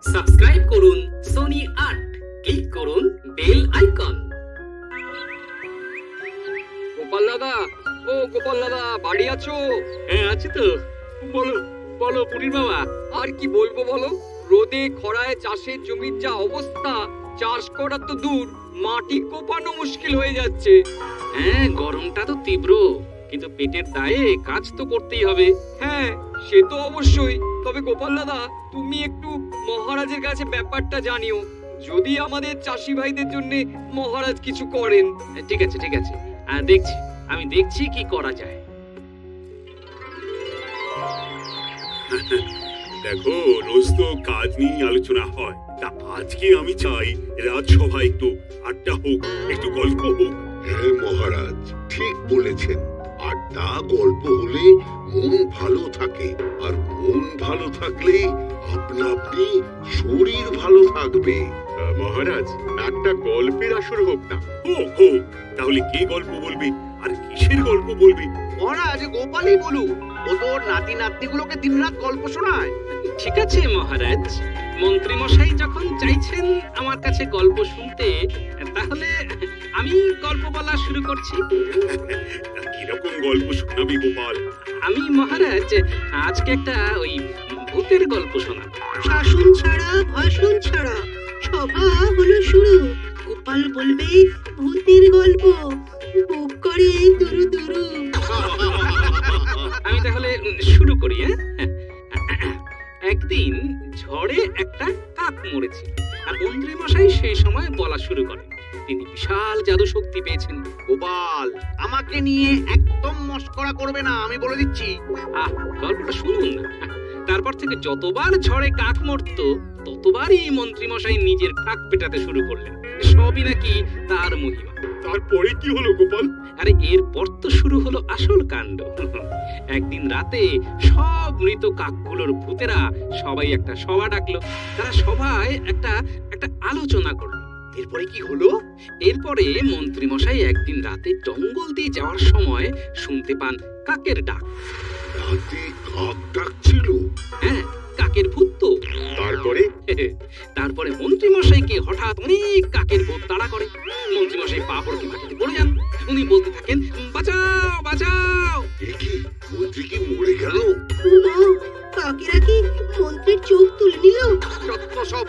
Subscribe করুন Sony ৮, click করুন bell icon. Gopal দাদা, ও গোপাল দাদা, বাড়ি আছো? হ্যাঁ আছি তো, বলো বলো পুরীর বাবা। আর কি বলবো বলো, রোদে খরায় চাষের জমির যা অবস্থা, চাষ করা তো দূর, মাটি কোপানো মুশকিল হয়ে যাচ্ছে। হ্যাঁ গরমটা তো তীব্র, কিন্তু পেটের দায়ে কাজ তো করতেই হবে। হ্যাঁ সে তো অবশ্যই, তবে গোপাল দাদা তুমি একটু মহারাজের কাছে ব্যাপারটা জানিও, যদি আমাদের চাষি ভাইদের জন্য মহারাজ কিছু করেন। ঠিক আছে ঠিক আছে, আমি দেখছি কি করা যায়। দেখো, রোজ তো কাজ নিয়ে আলোচনা হয়, তা আজকে আমি চাই রাজসভায় একটু আড্ডা হোক, একটু গল্প হোক। হ্যাঁ মহারাজ, ঠিক বলেছেন। আড্ডা গল্প হলে মন ভালো থাকে, আর মন ভালো থাকলে আপনা আপনি শরীর ভালো থাকবে। মহারাজ, একটা গল্পের আসর হোক না? হোক হোক, তাহলে কে গল্প বলবে আর কিসের গল্প বলবে? মহারাজ গোপালই বলুক, ও তোর নাতি নাতনিগুলোকে দিনরাত গল্প শোনায়। ঠিক আছে মহারাজ, মন্ত্রী মশাই যখন চাইছেন আমার কাছে গল্প শুনতে, তাহলে আমি গল্প বলা শুরু করছি। কিরকম গল্প শোনাবি গোপাল? আমি মহারাজ আজকে একটা ওই ভূতের গল্প শোনাবো। শাসন ছাড়া ভাষণ ছাড়া সভা হলো শুরু, গোপাল বলবে ভূতের গল্প, বুক করে দুরু দুরু। আমি তাহলে শুরু করি। একদিন ঝড়ে একটা কাক মরেছে, আর মন্ত্রী মশাই সেই সময় বলা শুরু করেন। তিনি বিশাল জাদু শক্তি পেয়েছেন। গোপাল, আমাকে নিয়ে একদম মস্করা করবে না, আমি বলে দিচ্ছি। গল্পটা শুনুন না। তারপর থেকে যতবার ঝড়ে কাক মরতো, ততবারই মন্ত্রী মশাই নিজের কাক পেটাতে শুরু করলেন। সবই নাকি তার মহিমা। তারপরে কি হলো গোপাল? আরে এরপর তো শুরু হলো আসল কাণ্ড। একদিন রাতে সব মৃত কাকগুলোর ভূতেরা সবাই একটা সভা ডাকলো। তারা সবাই একটা আলোচনা করলো। এরপরে কি হলো? এরপরে মন্ত্রী মশাই একদিন রাতে জঙ্গল দিয়ে যাওয়ার সময় শুনতে পান কাকের ডাক। রাতে কাক ডাকছিল? হ্যাঁ, কাকের ভূত তো। তারপরে মন্ত্রী মশাইকে হঠাৎ অনেক কাকের ভূত তাড়া করে। মন্ত্রী মশাই পা পড়ে মাটিতে পড়ে যান। উনি বলতে থাকেন, বাঁচাও বাঁচাও। কি মন্ত্রী কি মরে গেল? কাকেরা কি মন্ত্রীর চোখ তুলে নিল? সব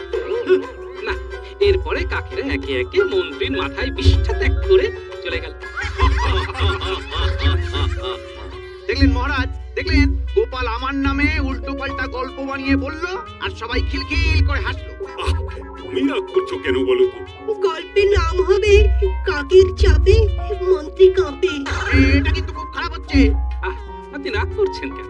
না, এরপরে কাকেরা একে একে মন্ত্রীর মাথায় বিষ্ঠা ত্যাগ করে চলে গেল। দেখলেন মহারাজ, দেখলেন গোপাল আমার নামে উল্টো পাল্টা গল্প বানিয়ে বললো, আর সবাই খিলখিল করে হাসলো। তুমি রাগ করছো কেন বলো তো? গল্পের নাম হবে কাকের চাপে মন্ত্রী কাঁপে। এটা কিন্তু খুব খারাপ হচ্ছে। আপনি রাগ করছেন কেন?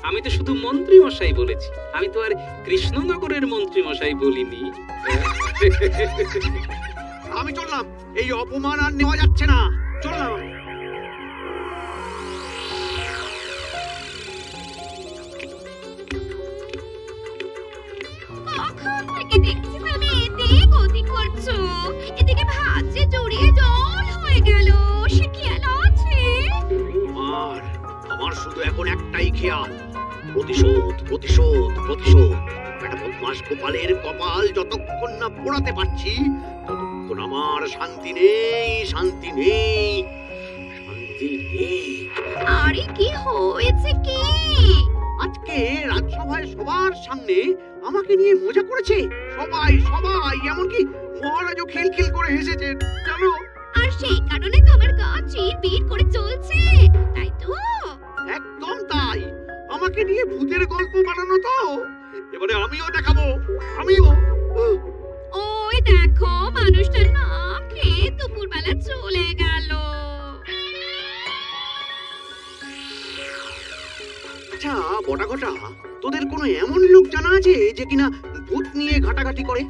আমি তো শুধু মন্ত্রী মশাই বলেছি, আমি তো আর কৃষ্ণনগরের মন্ত্রী মশাই বলিনি। আমি চললাম, এই অপমান আর নেওয়া যাচ্ছে না, চললাম। কখন থেকে দেখছি তুমি এদিক ওদিক করছো, এদিকে ভাজে জড়িয়ে জল হয়ে গেল, সে খেয়াল আছে? আমার শুধু এখন একটাই খেয়াল, প্রতিশোধ প্রতিশোধ প্রতিশোধ। একটা বদমাস গোপালের কপাল যতক্ষণ না পোড়াতে পারছি, ততক্ষণ আমার শান্তি নেই, শান্তি নেই, শান্তি নেই। আরে কি হয়েছে কি? আজকে রাজসভায় সবার সামনে আমাকে নিয়ে মজা করেছে সবাই সবাই, এমনকি মহারাজও খিলখিল করে হেসেছে জানো। আর সেই কারণে তোমার গা চিরবির করে চলছে, তাই তো? একদম তাই, আমাকে নিয়ে ভূতের গল্প বানানো তো, এবারে আমিও দেখাবো, আমিও। ওই দেখো, মানুষটা না খেয়ে দুপুরবেলা চলে গেল। আচ্ছা বটা ঘটা, তোদের কোনো এমন লোক জানা আছে যে কিনা ভূত নিয়ে ঘাটাঘাটি করে?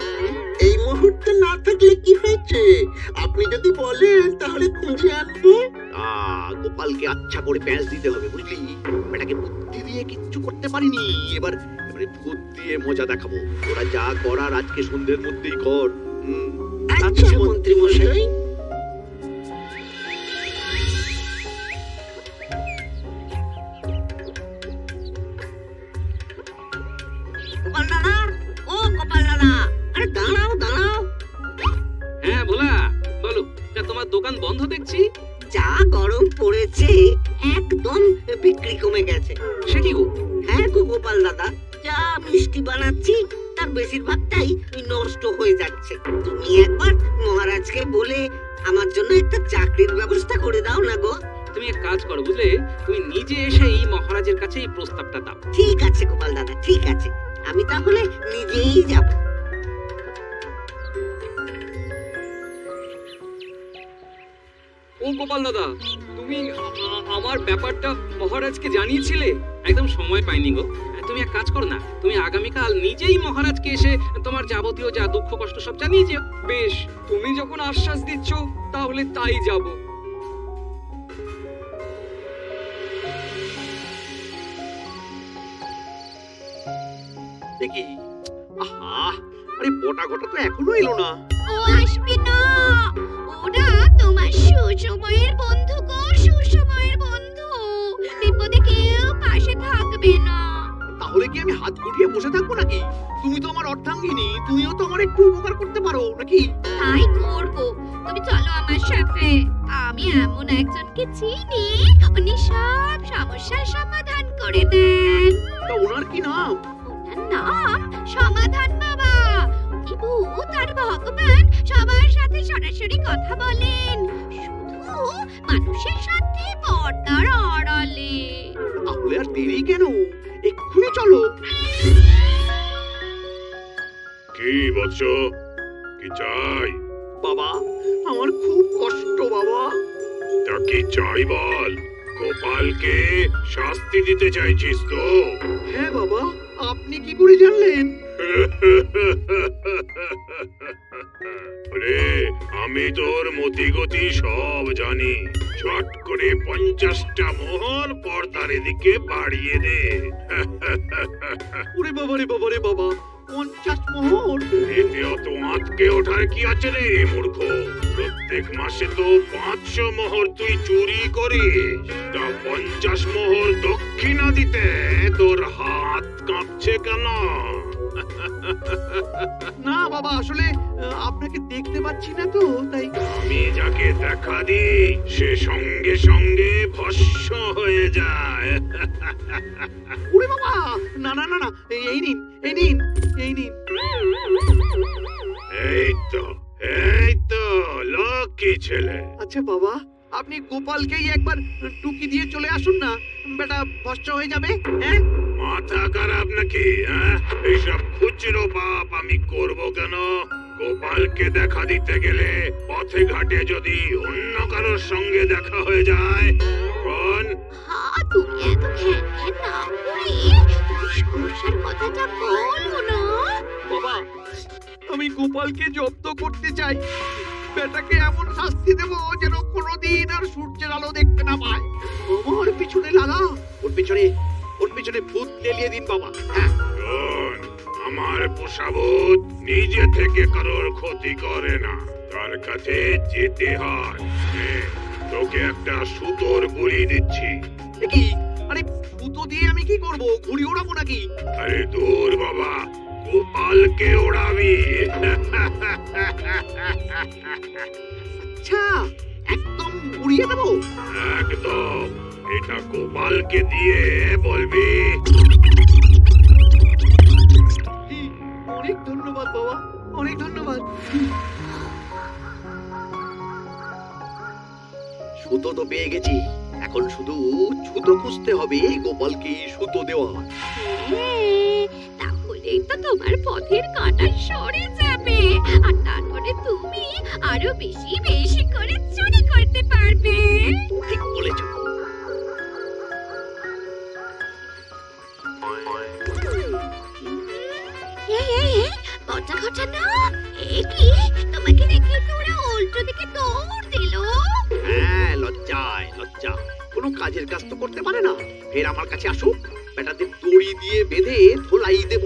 এই মুহূর্তে না থাকলে কি হয়েছে, আপনি যদি বলেন তাহলে খুঁজে আনবো। গোপালকে আচ্ছা করে প্যাঁচ দিতে হবে, বুঝলি? এটাকে বুদ্ধি দিয়ে কিচ্ছু করতে পারিনি, এবারে ভূত দিয়ে মজা দেখাবো। ওরা যা করার আজকে সন্ধ্যের মধ্যেই কর। আচ্ছা মন্ত্রী মশাই। গোপাল দাদা, ও দেখছি তার বেশিরভাগটাই নষ্ট হয়ে যাচ্ছে। তুমি একবার মহারাজকে বলে আমার জন্য একটা চাকরির ব্যবস্থা করে দাও না গো। তুমি এক কাজ করো বুঝলে, তুমি নিজে এসেই মহারাজের কাছে এই প্রস্তাবটা দাও। ঠিক আছে গোপাল দাদা, ঠিক আছে, আমি তাহলে নিজেই যাব। ও গোপাল দাদা, তুমি আমার ব্যাপারটা মহারাজকে জানিয়েছিলে? একদম সময় পাইনি গো। তুমি এক কাজ করো না, তুমি আগামীকাল নিজেই মহারাজকে এসে তোমার যাবতীয় যা দুঃখ কষ্ট সব জানিয়ে যেও। বেশ, তুমি যখন আশ্বাস দিচ্ছ তাহলে তাই যাব। দেখি, আহা, আরে বটা ঘটা তো এখনো এলো না। ও আসবে না, ওরা তোমার সুসময়ের বন্ধু গো, সুসময়ের বন্ধু। বিপদে কেউ পাশে থাকবে না। তাহলে কি আমি হাত গুটিয়ে বসে থাকবো নাকি? তুমি তো আমার অর্ধাঙ্গিনী, তুমিও তো আমার একটু উপকার করতে পারো নাকি? তাই করব, তুমি চলো আমার সাথে। আমি এমন একজনকে চিনি, উনি সব সমস্যার সমাধান করে দেন। তা ওনার কি নাম? ওনার নাম সমাধান বাবা। উনি ভূত আর ভগবান সবার সাথে সরাসরি কথা বলেন, শুধু মানুষের সাথে পর্দার আড়ালে। তাহলে আর দেরি কেন, এক্ষুনি চলো। কি বৎস, কি চাই? বাবা, আমার খুব কষ্ট বাবা। তা কি চাই বল? গোপালকে শাস্তি দিতে চাইছিস তো? হ্যাঁ বাবা, আপনি কি করে জানলেন? রে, আমি তোর মতি গতি সব জানি। চট করে 50টা মোহর পর্দার এদিকে বাড়িয়ে দে। ওরে বাবা রে বাবা রে বাবা, 50 মোহর? এতে অত আঁতকে ওঠার কি আছে রে মূর্খ? প্রত্যেক মাসে তো 500 মোহর তুই চুরি করিস। তা 50 মোহর দক্ষিণা দিতে তোর হাত কাঁপছে কেন? না বাবা, আসলে আপনাকে দেখতে পাচ্ছি না তো, তাই। আমি যাকে দেখা দিই সে সঙ্গে সঙ্গে ভস্ম হয়ে যায়। ওরে বাবা, না না না না, এই নিন, এই নিন, এই নিন। এই তো লক্ষ্মী ছেলে। আচ্ছা বাবা, আপনি গোপালকেই একবার টুকি দিয়ে চলে আসুন না, বেটা ভস্ম হয়ে যাবে। হ্যাঁ, মাথা খারাপ নাকি? এইসব খুচরো পাপ আমি করব কেন? গোপালকে দেখা দিতে গেলে পথে ঘাটে যদি অন্য কারোর সঙ্গে দেখা হয়ে যায় তখন? হ্যাঁ, তুমি এত ঘ্যান না করে তুমি সমস্যার কথাটা বলো না। বাবা, আমি গোপালকে জব্দ করতে চাই। বেটাকে এমন শাস্তি দেব যেন কোনোদিন আর সূর্যের আলো দেখতে না পায়। আমার পিছনে লাগা, ওর পিছনে ভূত লেলিয়ে দিন বাবা। হ্যাঁ, শোন, আমার পোষা ভূত নিজে থেকে কারোর ক্ষতি করে না, তার কাছে যেতে হয়। তোকে একটা সুতোর গুলি দিচ্ছি। কি? আরে সুতো দিয়ে আমি কি করব? ঘুড়ি ওড়াবো নাকি? আরে দূর বাবা, গোপালকে ওড়াবি। আচ্ছা, একদম উড়িয়ে দেবো? একদম। এটা গোপালকে দিয়ে বলবি। অনেক ধন্যবাদ বাবা, অনেক ধন্যবাদ। সুতো তো পেয়ে গেছি, এখন শুধু সুতো খুঁজতে হবে গোপালকে সুতো দেওয়া। তাহলেই তো তোমার পথের কাঁটা সরে যাবে, আর তারপরে তুমি আরো বেশি বেশি করে চুরি করতে পারবে। ঠিক বলেছ। বটা ঘটা না, এ কি তোমাকে দেখে তো ওরা উল্টো দিকে দৌড় দিল। হ্যাঁ, লজ্জায় লজ্জা, কোনো কাজের কাজ তো করতে পারে না। ফের আমার কাছে আসুক, বেটাদের দড়ি দিয়ে বেঁধে ধোলাই দেব।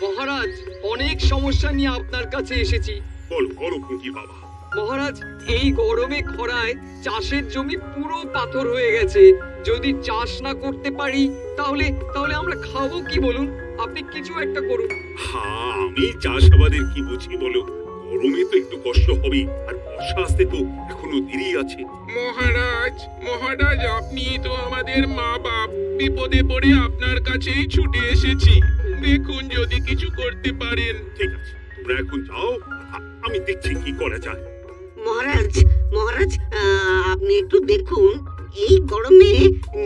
মহারাজ, অনেক সমস্যা নিয়ে আপনার কাছে এসেছি। বলো বলো কুঙ্কি বাবা। মহারাজ, এই গরমে খরায় চাষের জমি পুরো পাথর হয়ে গেছে। যদি চাষ না করতে পারি তাহলে তাহলে আমরা খাবো কি বলুন? আপনি কিছু একটা করুন। হ্যাঁ, আমি চাষাবাদের কি বুঝি বলো? গরমে তো একটু কষ্ট হবে, আর বর্ষা আসতে তো এখনো দেরি আছে। মহারাজ মহারাজ, আপনি তো আমাদের মা বাপ, বিপদে পড়ে আপনার কাছেই ছুটে এসেছি, দেখুন যদি কিছু করতে পারেন। ঠিক আছে, তোমরা এখন যাও, আমি দেখছি কি করা যায়। মহারাজ মহারাজ, আপনি একটু দেখুন, এই গরমে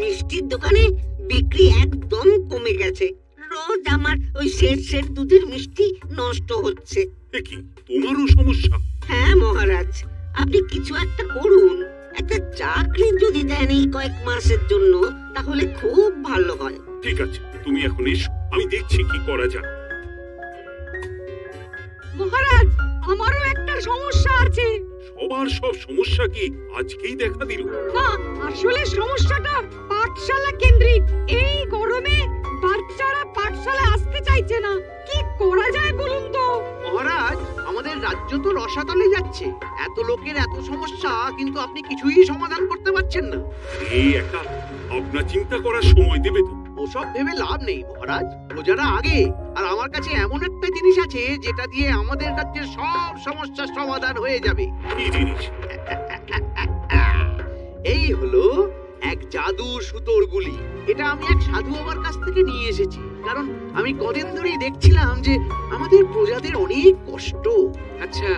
মিষ্টির দোকানে বিক্রি একদম কমে গেছে। রোজ আমার ওই শেষ দুধের মিষ্টি নষ্ট হচ্ছে। কি তোমারও সমস্যা? হ্যাঁ মহারাজ, আপনি কিছু একটা করুন। একটা চাকরি যদি দেন এই কয়েক মাসের জন্য, তাহলে খুব ভালো হয়। ঠিক আছে, তুমি এখন এসো, আমি দেখছি কি করা যায়। মহারাজ, আমারও একটা সমস্যা আছে। সবার সব সমস্যা কি আজকেই দেখা দিল? না, আসলে সমস্যাটা পাঠশালা কেন্দ্রিক। এই গরমে বাচ্চারা পাঠশালা আসতে চাইছে না। কি করা যায় বলুন তো? মহারাজ, আমাদের রাজ্য তো রসাতলে যাচ্ছে। এত লোকের এত সমস্যা, কিন্তু আপনি কিছুই সমাধান করতে পারছেন না। এই একা আপনার চিন্তা করার সময় দেবে তো? ওসব ভেবে লাভ নেই মহারাজ, প্রজারা আগে। আর আমার কাছে এমন একটা জিনিস আছে যেটা দিয়ে আমাদের রাজ্যের সব সমস্যার সমাধান হয়ে যাবে। কি জিনিস? এই হলো এক জাদু সুতোর গুলি। এটা আমি এক সাধু বাবার কাছ থেকে নিয়ে এসেছি, কারণ আমি কদিন ধরেই দেখছিলাম যে আমাদের প্রজাদের অনেক কষ্ট। আচ্ছা,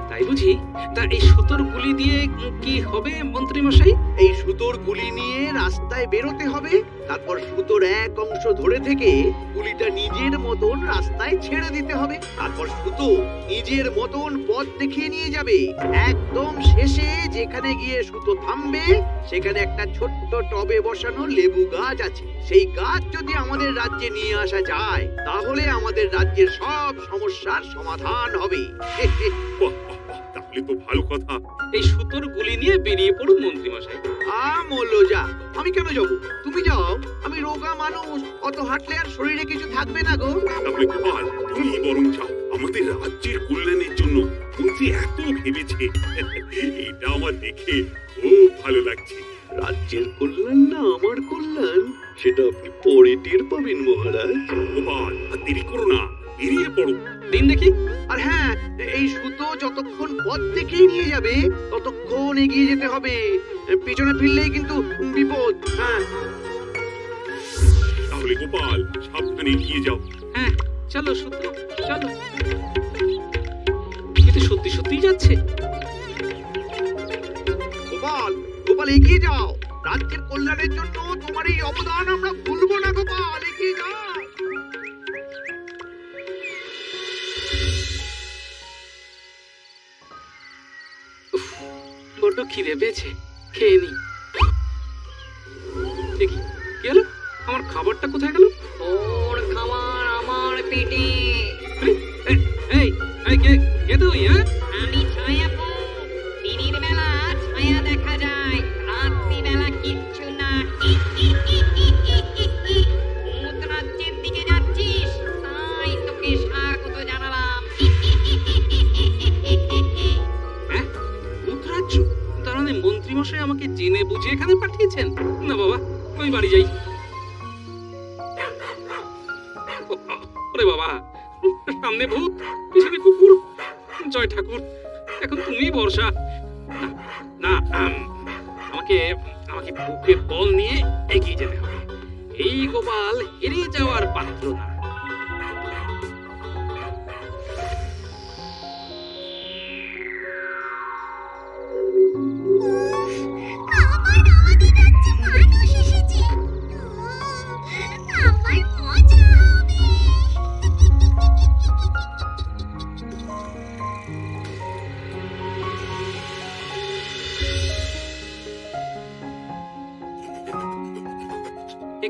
তাই বুঝি? তা এই সুতোর গুলি দিয়ে কি হবে মন্ত্রী মশাই? এই সুতোর গুলি নিয়ে রাস্তায় বেরোতে হবে, তারপর সুতোর এক অংশ ধরে থেকে গুলিটা নিজের মতন রাস্তায় ছেড়ে দিতে হবে। তারপর সুতো নিজের মতন পথ দেখিয়ে নিয়ে যাবে। একদম শেষে যেখানে গিয়ে সুতো থামবে, সেখানে একটা ছোট্ট টবে বসানো লেবু গাছ আছে। সেই গাছ যদি আমাদের রাজ্যে নিয়ে আসা যায়, তাহলে আমাদের রাজ্যের সব সমস্যার সমাধান হবে। বাহ, বাহ, বাহ, তাহলে তো ভালো কথা। এই সুতোর গুলি নিয়ে বেরিয়ে পড়ুন মন্ত্রী মশাই। যা, আমি কেন যাবো? তুমি যাও, আমি রোগা মানুষ, অত হাঁটলে আর শরীরে কিছু থাকবে না গো। তাহলে গোপাল, তুমি বরং যাও। আমাদের রাজ্যের কল্যাণের জন্য মন্ত্রী এত ভেবেছে, এটা আমার দেখে খুব ভালো লাগছে। রাজ্যের কল্যাণ না আমার কল্যাণ, সেটা আপনি পরে টের পাবেন মহারাজ। গোপাল, আর দেরি করো না, বেরিয়ে পড়ো। দিন দেখি। আর হ্যাঁ, এই সুতো যতক্ষণ পথ দেখিয়ে নিয়ে যাবে, ততক্ষণ এগিয়ে যেতে হবে। পিছনে ফিরলেই কিন্তু বিপদ। হ্যাঁ, তাহলে গোপাল, সাবধানে এগিয়ে যাও। হ্যাঁ, চলো সুতো, চলো। কিন্তু সত্যি সত্যি যাচ্ছে। গোপাল গোপাল এগিয়ে যাও। রাজ্যের কল্যাণের জন্য তোমার এই অবদান আমরা ভুলবো না। গোপাল এগিয়ে যাও। বড্ড খিদে পেয়েছে, খেয়ে নি। দেখি কি হলো, আমার খাবারটা কোথায় গেল? ওর খাবার আমার পেটে। এই কে তুই? হ্যাঁ, আমি ছায়াপু। দিনের বেলা ছায়া দেখা যায়, রাত্রি বেলা কিচ্ছু না। ভূত রাজ্যের দিকে যাচ্ছিস, তাই তোকে স্বাগত জানালাম। হ্যাঁ, ভূত রাজ্য? তার মানে মন্ত্রী মশাই আমাকে জেনে বুঝে এখানে পাঠিয়েছেন? না বাবা, আমি বাড়ি যাই। ওরে বাবা, সামনে ভূত, পিছনে কুকুর। জয় ঠাকুর, এখন তুমি ভরসা। না, আমাকে বুকে বল নিয়ে এগিয়ে যেতে হবে। এই গোপাল হেরে যাওয়ার পাত্র না।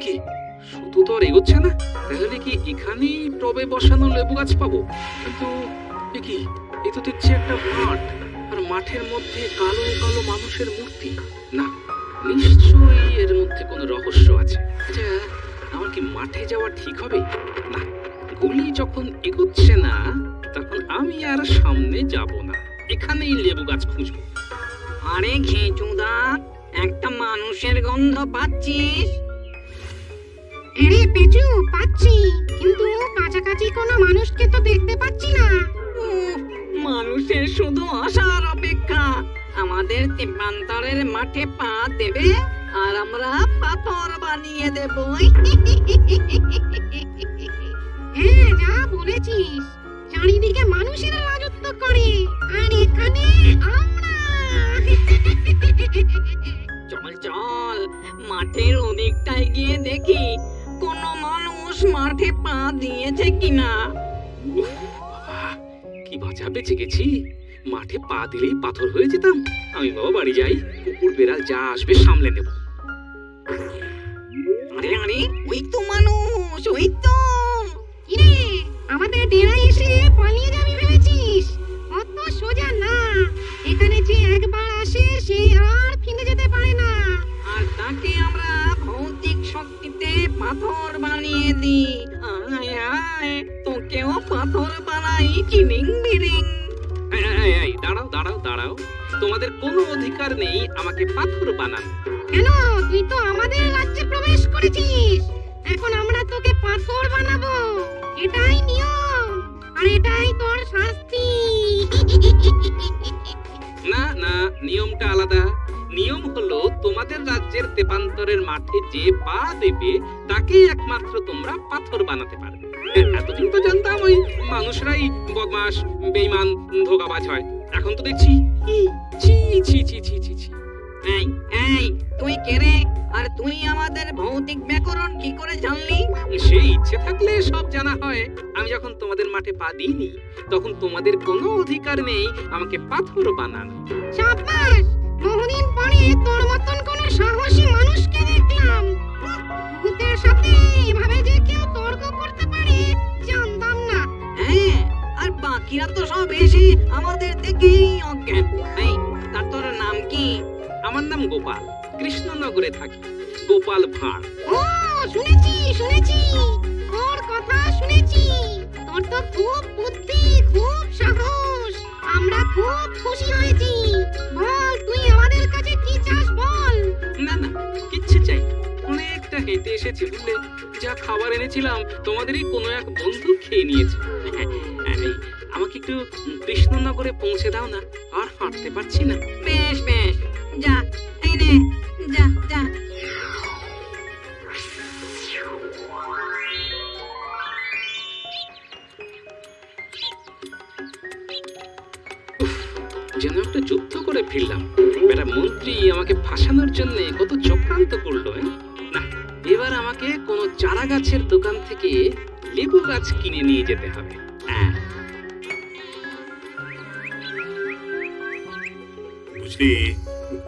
কি শুধু তো আর এগোচ্ছে না, তাহলে কি এখানেই টবে বসানো লেবু গাছ পাবো? কিন্তু কি, এই তো দেখছি একটা মাঠ, আর মাঠের মধ্যে কালো কালো মানুষের মূর্তি। না, নিশ্চয়ই এর মধ্যে কোনো রহস্য আছে। আচ্ছা, আমার কি মাঠে যাওয়া ঠিক হবে? না, গুলি যখন এগোচ্ছে না, তখন আমি আর সামনে যাব না, এখানেই লেবু গাছ খুঁজবো। আরে ঘেঁচুদা, একটা মানুষের গন্ধ পাচ্ছিস? আরে পেঁচু, পাচ্ছি, কিন্তু কাছাকাছি কোনো মানুষকে তো দেখতে পাচ্ছি না। মানুষের শুধু আসার অপেক্ষা। আমাদের তেপান্তরের মাঠে পা দেবে আর আমরা পাথর বানিয়ে দেব। হ্যাঁ, যা বলেছিস। চারিদিকে মানুষেরা রাজত্ব করে আর এখানে আমরা। চল চল, মাঠের ওদিকটায় গিয়ে দেখি কোন মানুষ মাঠে পা দিয়েছে কিনা। উফ, বাবা, কি বাঁচা বেঁচে গেছি। মাঠে পা দিলেই পাথর হয়ে যেতাম। আমি বাবা বাড়ি যাই, কুকুর বেড়াল যা আসবে সামলে নেব। আরে আরে, ওই তো মানুষ, ওই তো। কিরে, আমাদের ডেরায় এসে পালিয়ে যাবি ভেবেছিস? অত সোজা না। এখানে যে একবার আসে সে আর ফিরে যেতে পারে না। আর তাকে আমরা ভৌতিক শক্তিতে পাথর বানিয়ে দিই। আয় আয়, তোকেও পাথর বানাই চিনিং বিরিং। এই, দাঁড়াও দাঁড়াও দাঁড়াও, তোমাদের কোনো অধিকার নেই আমাকে পাথর বানান। কেন? তুই তো আমাদের রাজ্যে প্রবেশ করেছিস। এখন আমরা তোকে পাথর বানাবো। এটাই নিয়ম, আর এটাই তোর শাস্তি। না না, নিয়মটা আলাদা। নিয়ম হলো তোমাদের রাজ্যের তেপান্তরের মাঠে যে পা দেবে তাকে একমাত্র তোমরা পাথর বানাতে পারবে। এতদিন তো জানতাম ওই মানুষরাই বদমাস, বেঈমান, ধোঁকাবাজ হয়। এখন তো দেখছি ছি ছি ছি ছি ছি ছি। এই এই, তুই কে রে? আর তুই আমাদের ভৌতিক ব্যাকরণ কি করে জানলি? সেই ইচ্ছে থাকলে সব জানা হয়। আমি যখন তোমাদের মাঠে পা দিইনি তখন তোমাদের কোনো অধিকার নেই আমাকে পাথর বানানো। সাব্বাস! বহুদিন পরে তোর মতন কোন সাহসী মানুষকে দেখলাম। ভূতের সাথে এভাবে যে কেউ তর্ক করতে পারে জানতাম না। হ্যাঁ, আর বাকিরা তো সব এসে আমাদের দেখেই অজ্ঞান। এই, তার তোর নাম কি? আমার নাম গোপাল, কৃষ্ণনগরে থাকি। গোপাল ভাঁড়। ও, শুনেছি শুনেছি, তোর কথা শুনেছি। তোর তো খুব বুদ্ধি, খুব সাহস। আমরা খুব খুশি হয়েছি। বল, তুই আমাদের কাছে কি চাস বল। না না, কিচ্ছু চাই না। অনেকটা হেঁটে এসেছি বুঝলে। যা খাবার এনেছিলাম তোমাদেরই কোনো এক বন্ধু খেয়ে নিয়েছে। এই, আমাকে একটু কৃষ্ণনগরে পৌঁছে দাও না, আর হাঁটতে পারছি না। বেশ বেশ, যা। এই রে, যা যা। যেন একটা যুদ্ধ করে ফিরলাম। একটা মন্ত্রী আমাকে ফাঁসানোর জন্য কত চক্রান্ত করলো। না, এবার আমাকে কোনো চারা গাছের দোকান থেকে লেবু গাছ কিনে নিয়ে যেতে হবে। বুঝলি,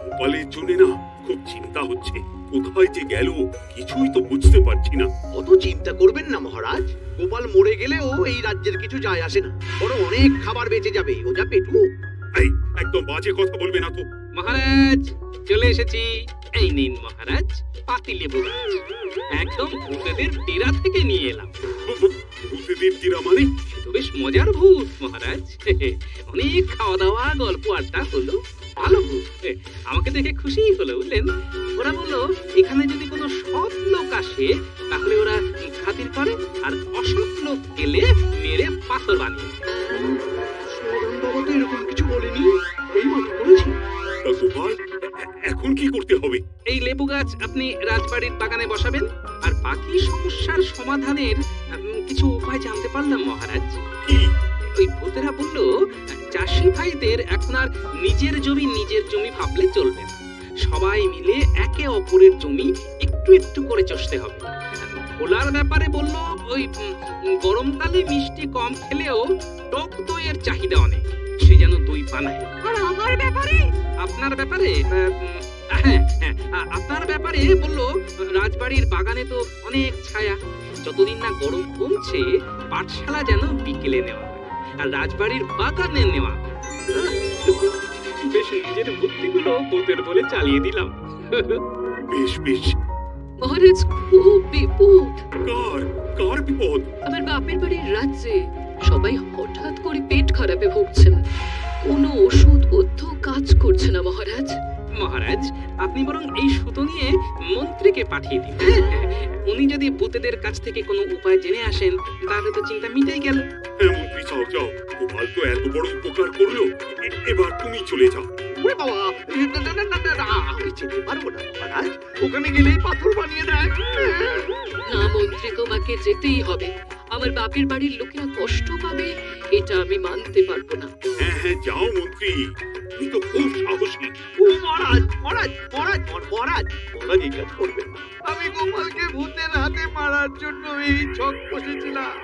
গোপালের জন্য না খুব চিন্তা হচ্ছে। কোথায় যে গেল কিছুই তো বুঝতে পারছি না। অত চিন্তা করবেন না মহারাজ। গোপাল মরে গেলেও এই রাজ্যের কিছু যায় আসে না। বড় অনেক খাবার বেঁচে যাবে। ও যা পেটু। এই, একদম বাজে কথা বলবে না তো। মহারাজ, চলে এসেছি। এই নিন মহারাজ, পাতি লেবু গাছ। একদম ভূতেদের টিরা থেকে নিয়ে এলাম। ভূতেদের টিরা মানে? তো বেশ মজার ভূত মহারাজ। অনেক খাওয়া দাওয়া, গল্প আড্ডা হলো। ভালো ভূত, আমাকে দেখে খুশি হলো বুঝলেন। ওরা বললো এখানে যদি কোনো সৎ লোক আসে তাহলে ওরা খাতির করে, আর অসৎ লোক গেলে মেরে পাথর বানিয়ে। বাবা তো এরকম কিছু বলেনি, এই মাত্র বলেছি। গোপাল, এখন কি করতে হবে? এই লেবু গাছ আপনি রাজবাড়ির বাগানে বসাবেন, আর বাকি সমস্যার সমাধানের কিছু উপায় জানতে পারলাম মহারাজ। কি? ওই ভূতেরা বললো চাষি ভাইদের এখন আর নিজের জমি ভাবলে চলবে না। সবাই মিলে একে অপরের জমি একটু একটু করে চষতে হবে। খোলার ব্যাপারে বললো ওই গরমকালে মিষ্টি কম খেলেও টক দইয়ের চাহিদা অনেক, সে যেন দই বানায়। আর আমার ব্যাপারে? আপনার ব্যাপারে আপনার ব্যাপারে বললো রাজবাড়ির বাগানে তো অনেক ছায়া, যতদিন না গরম কমছে পাঠশালা যেন বিকেলে নেওয়া হয়, আর রাজবাড়ির বাগানে নেওয়া হয়। বেশ নিজের বুদ্ধিগুলো ভূতের বলে চালিয়ে দিলাম। বেশ বেশ। মহারাজ, খুব বিপদ। কার বিপদ? আমার বাপের বাড়ির রাজ্যে সবাই হঠাৎ করে পেট খারাপে ভুগছেন। কোনো ওষুধ পথ্য কাজ করছে না মহারাজ। মহারাজ, আপনি বরং এই সুতো নিয়ে মন্ত্রীকে পাঠিয়ে দিন। উনি যদি ভূতেদের কাছ থেকে কোনো উপায় জেনে আসেন তাহলে তো চিন্তা মিটেই গেল। হ্যাঁ মন্ত্রী, যাও যাও। গোপাল তো এত বড় উপকার করলো, এবার তুমি চলে যাও। ওরে বাবা, না, আমি যেতে পারবো না মহারাজ। ওখানে গেলেই পাথর বানিয়ে দেয়। না মন্ত্রী, তোমাকে যেতেই হবে। আমার বাপের বাড়ির লোকেরা কষ্ট পাবে, এটা আমি মানতে পারবো না। হ্যাঁ হ্যাঁ, যাও মন্ত্রী, তুমি তো খুব সাহসী। ও মহারাজ, এই কাজ করবেন না। আমি গোপালকে ভূতের হাতে মারার জন্য এই ছক কষেছিলাম।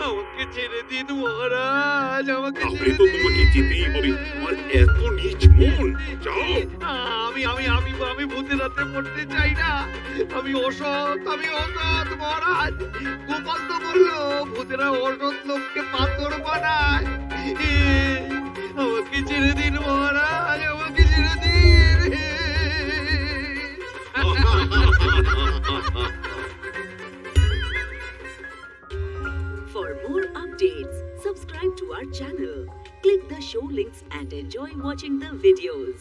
আমাকে ছেড়ে দিন মহারাজ, আমাকে তাহলে ছেড়ে তো দিন। তোমাকে যেতেই হবে। আর এত নিচ মন, যাও। আমি ভূতের হাতে পড়তে চাই না। আমি অসৎ মহারাজ। গোপাল তো বললো ভূতেরা অসৎ লোককে পাথর বানায়। আমাকে ছেড়ে দিন মহারাজ, আমাকে ছেড়ে দিন। For more updates, subscribe to our channel, click the show links and enjoy watching the videos.